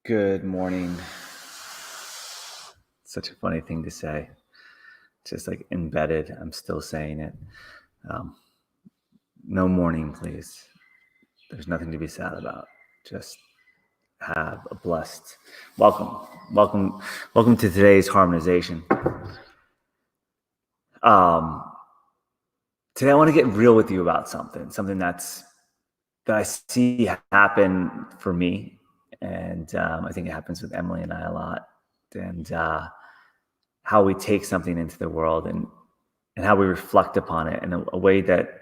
Good morning. Such a funny thing to say. Just like embedded. I'm still saying it. No morning, please. There's nothing to be sad about. Just have a blessed welcome to today's harmonization. Today I want to get real with you about something that I see happen for me, and I think it happens with Emily and I a lot, and how we take something into the world and how we reflect upon it in a way that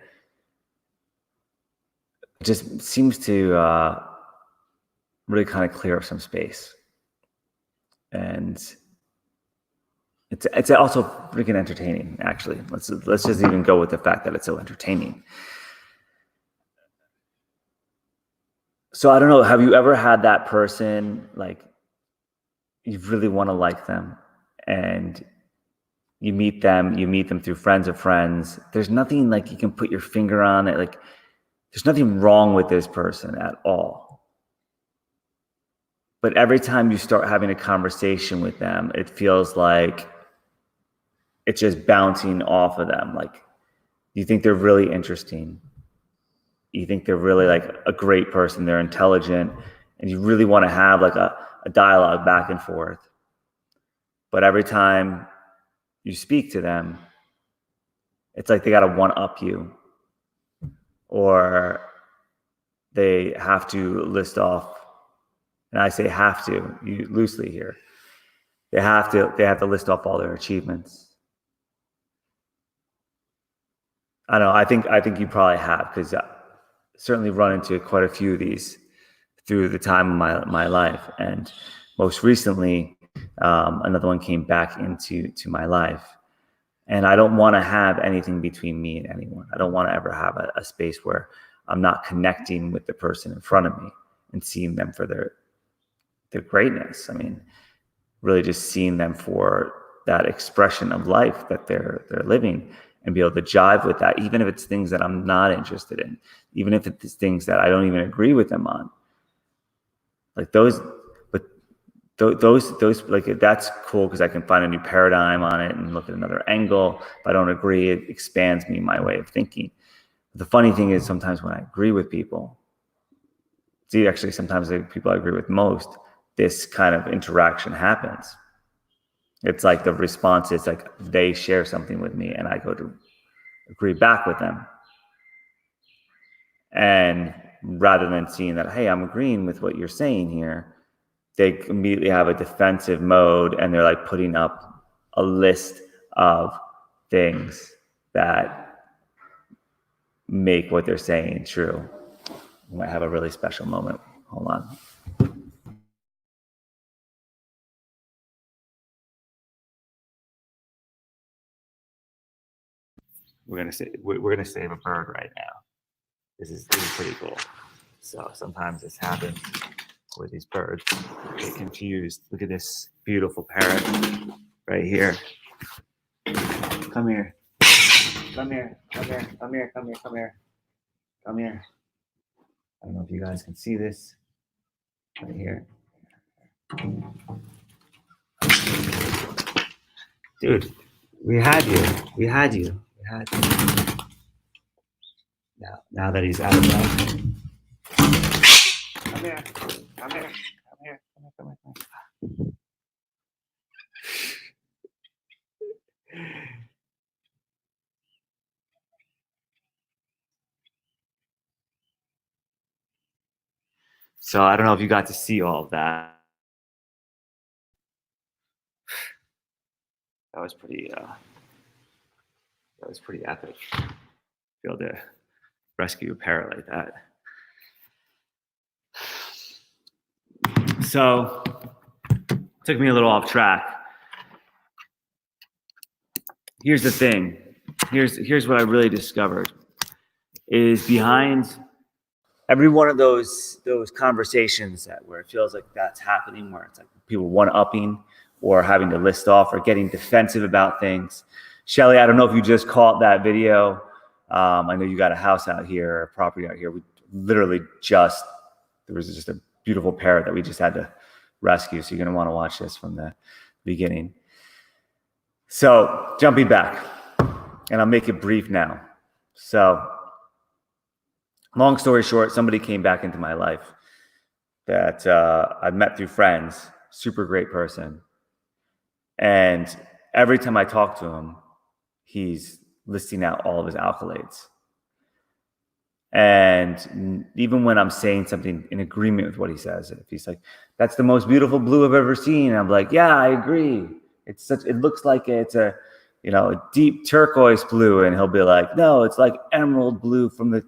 just seems to really kind of clear up some space. And it's also freaking entertaining, actually. Let's just even go with the fact that it's so entertaining. So I don't know, have you ever had that person, like, you really want to like them, and you meet them through friends of friends. There's nothing like you can put your finger on it. Like, there's nothing wrong with this person at all. But every time you start having a conversation with them, it feels like it's just bouncing off of them. Like, you think they're really interesting. You think they're really like a great person. They're intelligent, and you really want to have like a dialogue back and forth. But every time you speak to them, it's like they got to one-up you, or they have to list off, and I say have to, you loosely here. They have to list off all their achievements. I don't know. I think you probably have, because I certainly run into quite a few of these through the time of my life, and most recently, another one came back into my life. And I don't want to have anything between me and anyone. I don't want to ever have a space where I'm not connecting with the person in front of me and seeing them for their greatness. I mean, really just seeing them for that expression of life that they're living, and be able to jive with that, even if it's things that I'm not interested in, even if it's things that I don't even agree with them on. Like those, but those like, that's cool, because I can find a new paradigm on it and look at another angle. If I don't agree, it expands me, my way of thinking. But the funny thing is, sometimes when I agree with people, actually sometimes the people I agree with most, this kind of interaction happens. It's like the response is like they share something with me and I go to agree back with them. And rather than seeing that, hey, I'm agreeing with what you're saying here, they immediately have a defensive mode, and they're like putting up a list of things that make what they're saying true. We might have a really special moment. Hold on. We're gonna save a bird right now. This is pretty cool. So sometimes this happens with these birds. They get confused. Look at this beautiful parrot right here. Come here. Come here. Come here. Come here. Come here. Come here. Come here. I don't know if you guys can see this right here. Dude, we had you. We had you. We had you. Now that he's out of life. Come here. Come here. Come here. Come here. Come here. So I don't know if you got to see all of that. That was pretty epic. Be able to rescue a parrot like that. So took me a little off track. Here's the thing. Here's what I really discovered is behind every one of those conversations where it feels like that's happening, where it's like people one-upping or having to list off or getting defensive about things. Shelly, I don't know if you just caught that video I know you got a house out here, a property out here. We literally there was just a beautiful parrot that we just had to rescue. So you're going to want to watch this from the beginning. So jumping back, and I'll make it brief now. So long story short, somebody came back into my life that I met through friends, super great person. And every time I talk to him, he's listing out all of his accolades. And even when I'm saying something in agreement with what he says, if he's like, "That's the most beautiful blue I've ever seen," I'm like, "Yeah, I agree. It looks like it's a deep turquoise blue," and he'll be like, "No, it's like emerald blue from the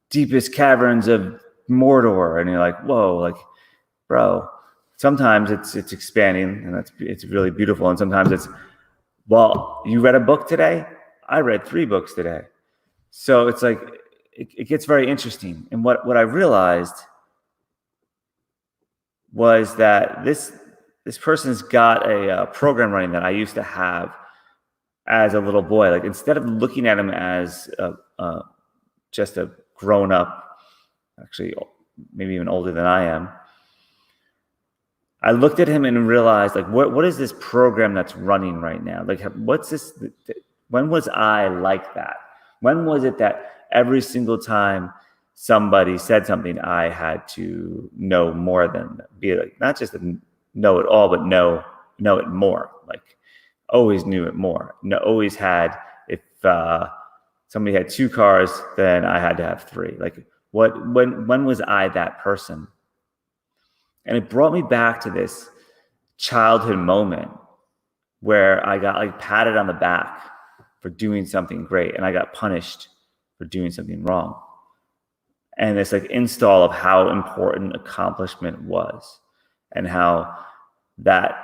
deepest caverns of Mordor." And you're like, "Whoa, like, bro." Sometimes it's expanding, and it's really beautiful, and sometimes it's, "Well, you read a book today? I read 3 books today." So it's like it gets very interesting. And what I realized was that this person's got a program running that I used to have as a little boy. Like, instead of looking at him as just a grown up, actually maybe even older than I am, I looked at him and realized, like, what is this program that's running right now? Like, what's this? When was I like that? When was it that every single time somebody said something, I had to know more than, be like, not just know it all, but know it more. Like, always knew it more. Always had, if somebody had 2 cars, then I had to have 3. Like, when was I that person? And it brought me back to this childhood moment where I got, like, patted on the back for doing something great, and I got punished for doing something wrong. And this, like, install of how important accomplishment was, and how that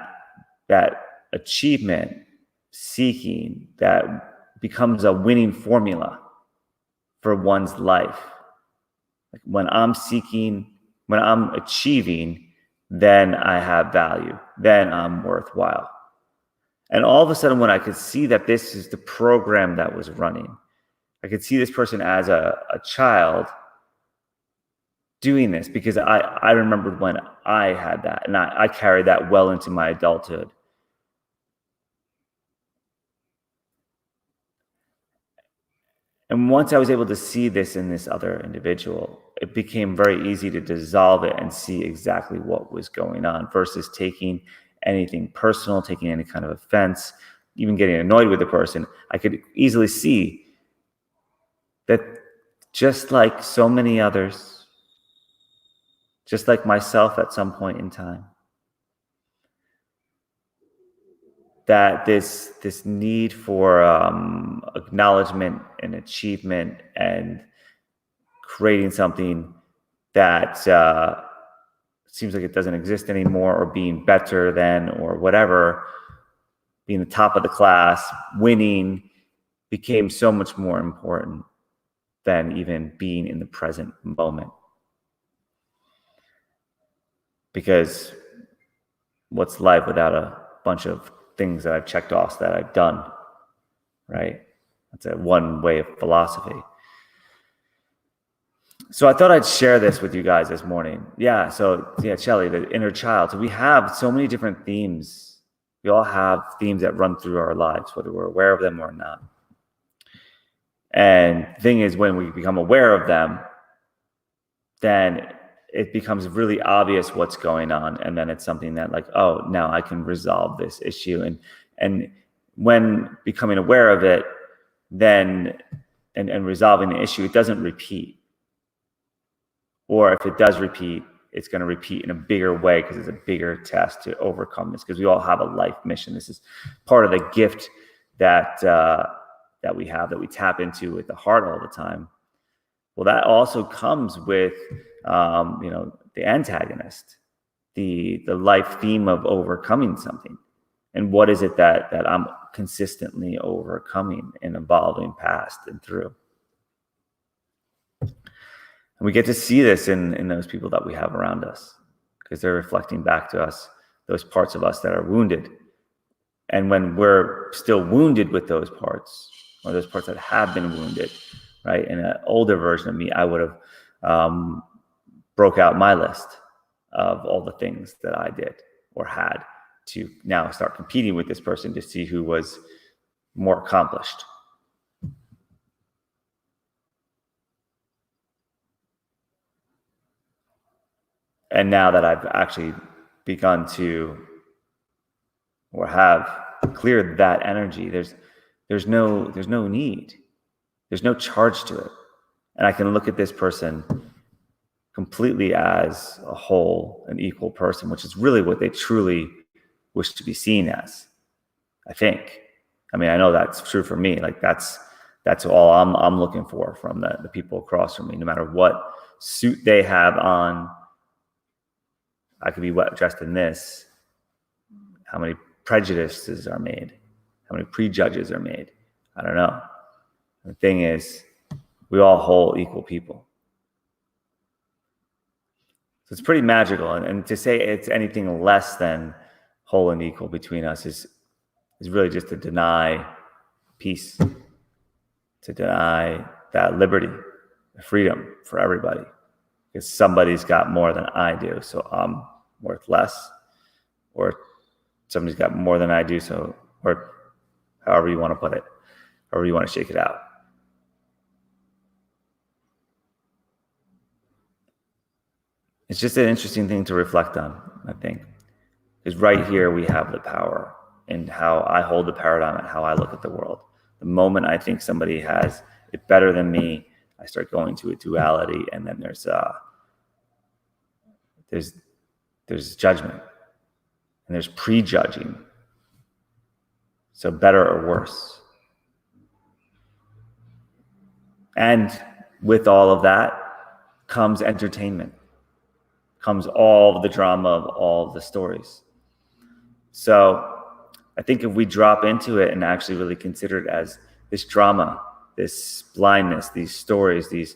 achievement seeking that becomes a winning formula for one's life. Like, when I'm achieving, then I have value, then I'm worthwhile. And all of a sudden, when I could see that this is the program that was running, I could see this person as a child doing this, because I remembered when I had that, and I carried that well into my adulthood. And once I was able to see this in this other individual, it became very easy to dissolve it and see exactly what was going on, versus taking anything personal, taking any kind of offense, even getting annoyed with the person. I could easily see that, just like so many others, just like myself at some point in time, that this need for acknowledgement and achievement and creating something that seems like it doesn't exist anymore, or being better than, or whatever, being the top of the class, winning, became so much more important than even being in the present moment. Because what's life without a bunch of things that I've checked off that I've done, right? That's one way of philosophy. So I thought I'd share this with you guys this morning. Shelly, the inner child. So we have so many different themes. We all have themes that run through our lives, whether we're aware of them or not. And the thing is, when we become aware of them, then it becomes really obvious what's going on. And then it's something that, like, oh, now I can resolve this issue. And when becoming aware of it, then and resolving the issue, it doesn't repeat. Or if it does repeat, it's going to repeat in a bigger way, because it's a bigger test to overcome this, because we all have a life mission. This is part of the gift that we have, that we tap into with the heart all the time. Well, that also comes with the antagonist, the life theme of overcoming something. And what is it that I'm consistently overcoming and evolving past and through? And we get to see this in those people that we have around us, because they're reflecting back to us those parts of us that are wounded. And when we're still wounded with those parts, or those parts that have been wounded, right? In an older version of me, I would have broke out my list of all the things that I did or had to now start competing with this person to see who was more accomplished. And now that I've actually begun to, or have cleared that energy, there's no need, there's no charge to it, and I can look at this person completely as a whole, an equal person, which is really what they truly wish to be seen as. I think. I mean, I know that's true for me. Like that's all I'm looking for from the people across from me, no matter what suit they have on. I could be dressed in this. How many prejudices are made? How many prejudges are made? I don't know. The thing is, we all hold equal people. So it's pretty magical. And to say it's anything less than whole and equal between us is really just to deny peace, to deny that liberty, freedom for everybody. Because somebody's got more than I do, so I'm worth less. Or somebody's got more than I do, so, or however you want to put it, however you want to shake it out. It's just an interesting thing to reflect on, I think. Because right here we have the power in how I hold the paradigm and how I look at the world. The moment I think somebody has it better than me, I start going to a duality, and then there's judgment, and there's prejudging. So better or worse. And with all of that comes entertainment, comes all the drama of all the stories. So I think if we drop into it and actually really consider it as this drama, this blindness, these stories, these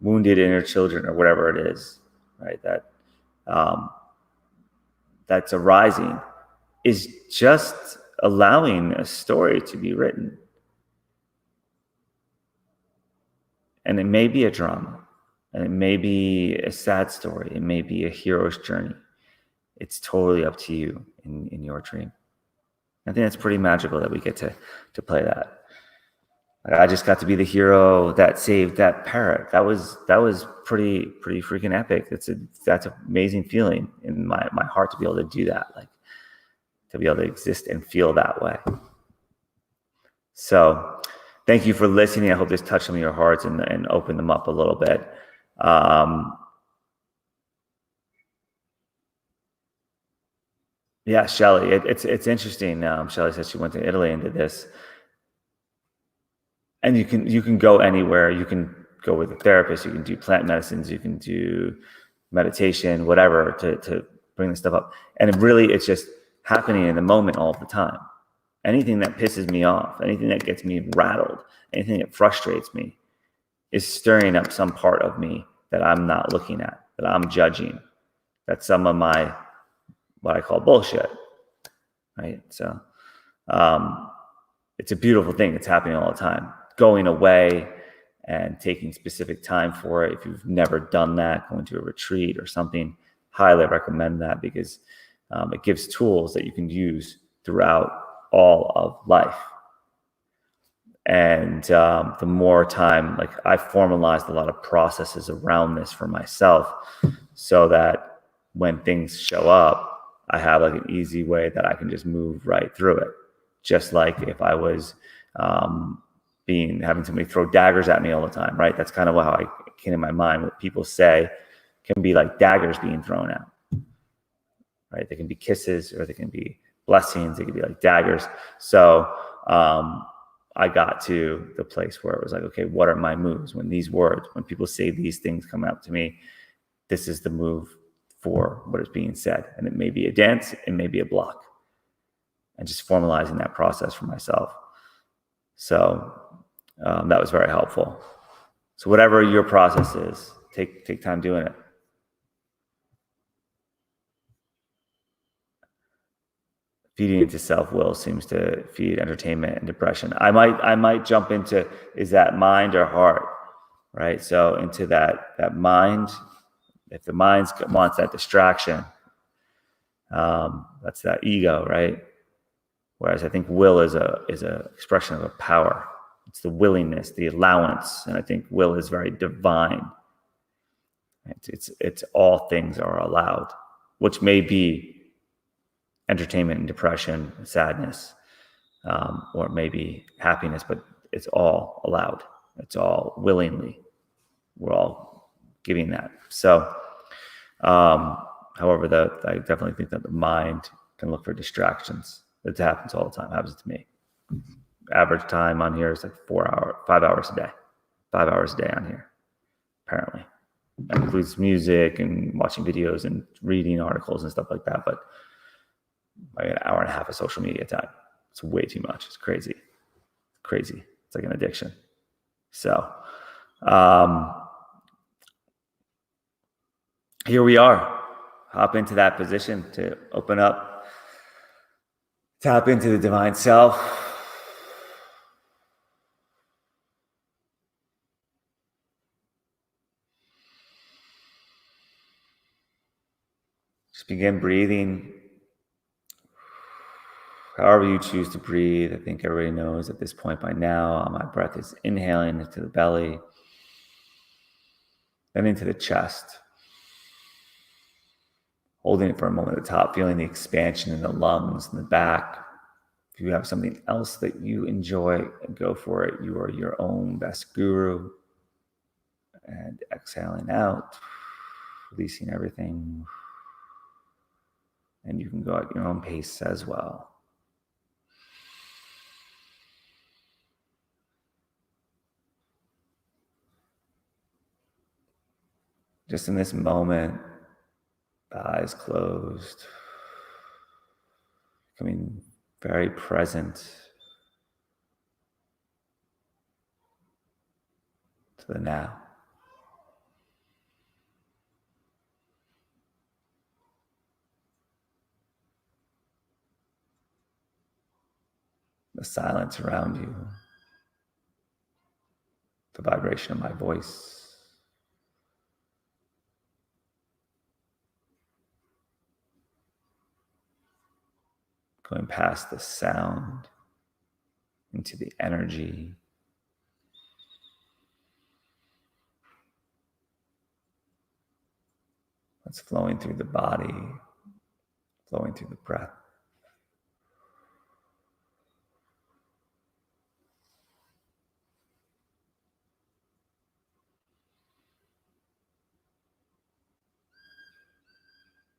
wounded inner children, or whatever it is, right, that's arising, is just allowing a story to be written. And it may be a drama, and it may be a sad story, it may be a hero's journey. It's totally up to you in your dream. I think that's pretty magical that we get to play that. I just got to be the hero that saved that parrot. That was pretty freaking epic. That's an amazing feeling in my heart to be able to do that, like to be able to exist and feel that way. So thank you for listening. I hope this touched some of your hearts and opened them up a little bit. Yeah, Shelly, it's interesting. Shelly says she went to Italy and did this. And you can go anywhere. You can go with a therapist. You can do plant medicines. You can do meditation, whatever, to bring this stuff up. And it's just happening in the moment all the time. Anything that pisses me off, anything that gets me rattled, anything that frustrates me is stirring up some part of me that I'm not looking at, that I'm judging. That's some of my, what I call bullshit, right? So it's a beautiful thing. It's happening all the time. Going away and taking specific time for it. If you've never done that, going to a retreat or something, highly recommend that, because it gives tools that you can use throughout all of life. And the more time, like I formalized a lot of processes around this for myself, so that when things show up, I have like an easy way that I can just move right through it. Just like if I was having somebody throw daggers at me all the time, right? That's kind of how I came in my mind. What people say can be like daggers being thrown out, right? They can be kisses, or they can be blessings. They can be like daggers. So I got to the place where it was like, okay, what are my moves? When people say these things come out to me, this is the move for what is being said. And it may be a dance, it may be a block. And just formalizing that process for myself. So that was very helpful. So whatever your process is, take time doing it. feeding into self-will seems to feed entertainment and depression. I might jump into, is that mind or heart, right? So into that mind. If the mind wants that distraction, that's that ego, right? Whereas I think will is a expression of a power. It's the willingness, the allowance, and I think will is very divine. It's all things are allowed, which may be entertainment and depression, sadness, or maybe happiness, but it's all allowed. It's all willingly. We're all giving that. So, however, I definitely think that the mind can look for distractions. It happens all the time. It happens to me. Average time on here is like 5 hours a day. 5 hours a day on here, apparently. That includes music and watching videos and reading articles and stuff like that. But like an hour and a half of social media time. It's way too much. It's crazy. Crazy. It's like an addiction. So here we are. Hop into that position to open up, tap into the divine self. Just begin breathing however you choose to breathe. I think everybody knows at this point by now, my breath is inhaling into the belly, then into the chest. Holding it for a moment at the top, feeling the expansion in the lungs and the back. If you have something else that you enjoy, go for it. You are your own best guru. And exhaling out, releasing everything. And you can go at your own pace as well. Just in this moment, the eyes closed, becoming very present to the now. The silence around you, the vibration of my voice. Going past the sound into the energy. That's flowing through the body, flowing through the breath.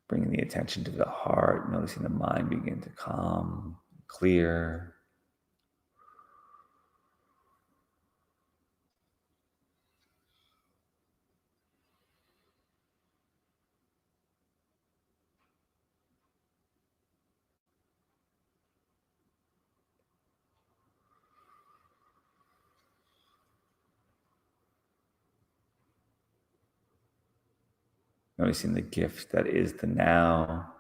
Bringing the attention to the heart, noticing the mind begin to calm, clear. Noticing the gift that is the now.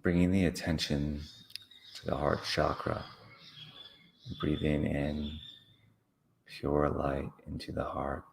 bringing the attention to the heart chakra, breathing in pure light into the heart.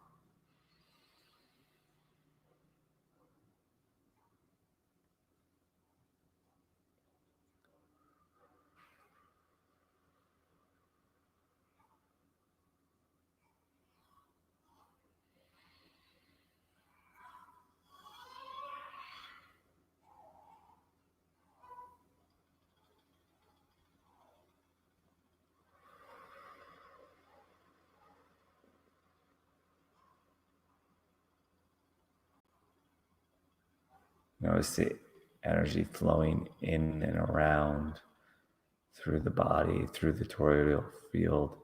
Notice the energy flowing in and around through the body, through the toroidal field.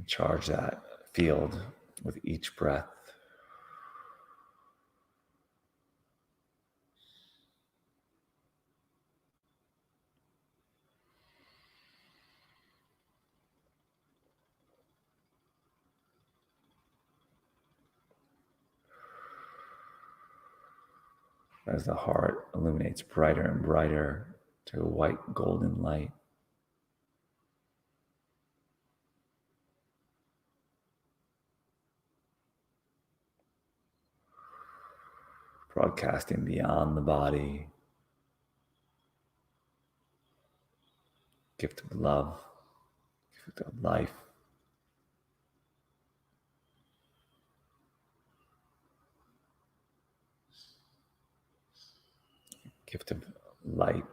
Charge that field with each breath. As the heart illuminates brighter and brighter to a white golden light. Broadcasting beyond the body, gift of love, gift of life, gift of light.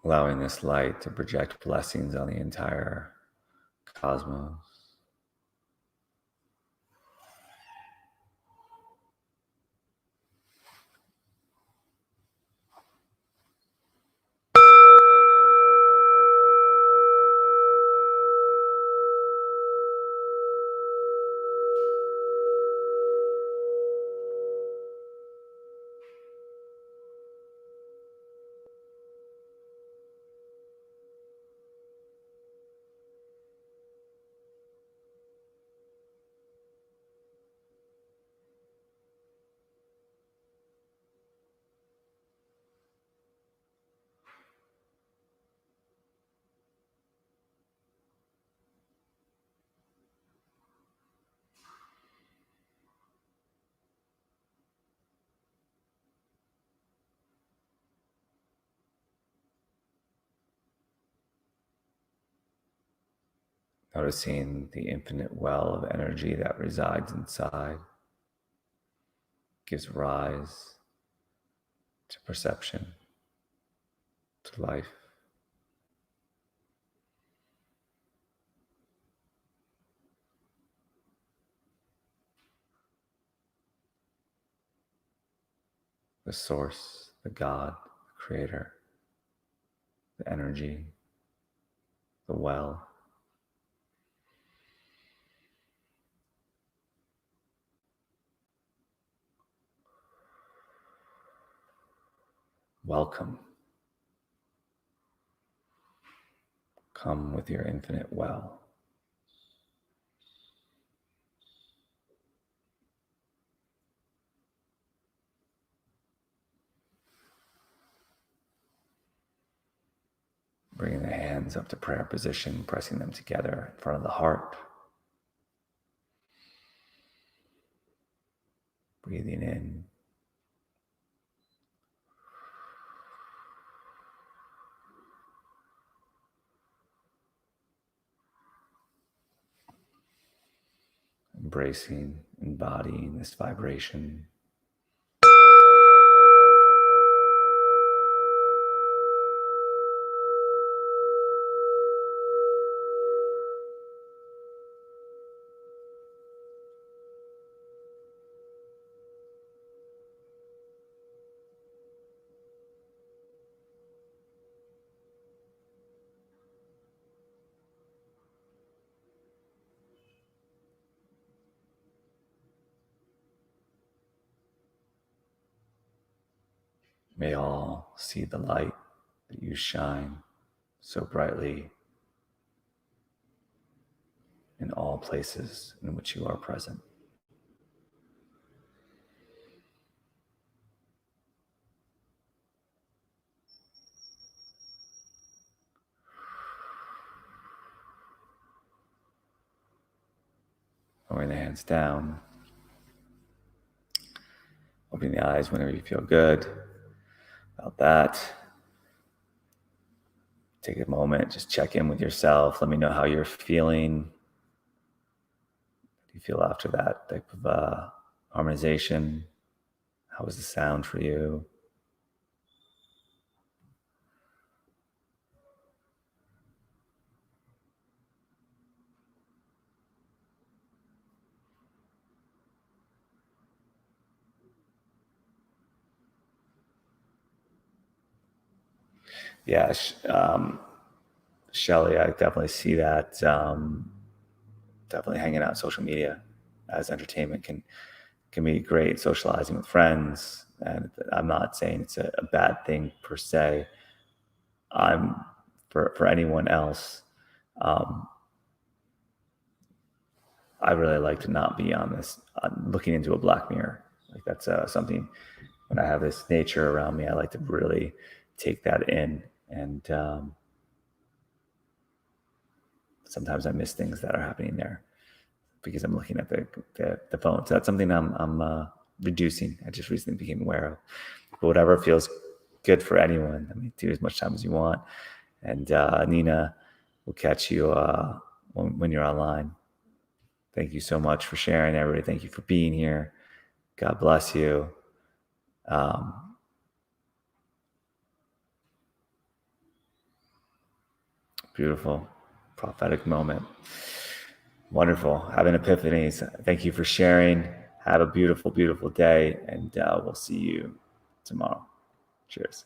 Allowing this light to project blessings on the entire cosmos. Noticing the infinite well of energy that resides inside gives rise to perception, to life. The source, the God, the creator, the energy, the well. Welcome. Come with your infinite well. Bringing the hands up to prayer position, pressing them together in front of the heart. Breathing in. Embracing, embodying this vibration. May all see the light that you shine so brightly in all places in which you are present. Lowering the hands down, opening the eyes whenever you feel good about that. Take a moment, just check in with yourself. Let me know how you're feeling. How do you feel after that type of harmonization? How was the sound for you? Yeah, Shelly, I definitely see that. Definitely hanging out on social media as entertainment can be great, socializing with friends. And I'm not saying it's a bad thing per se. I'm for anyone else. I really like to not be on this looking into a black mirror. Like that's something. When I have this nature around me, I like to really take that in, and sometimes I miss things that are happening there because I'm looking at the phone. So that's something I'm reducing. I just recently became aware of. But whatever feels good for anyone. I mean, do as much time as you want. And Nina, we'll catch you when you're online. Thank you so much for sharing, everybody. Thank you for being here. God bless you. Beautiful, prophetic moment. Wonderful. Having epiphanies. Thank you for sharing. Have a beautiful, beautiful day. And we'll see you tomorrow. Cheers.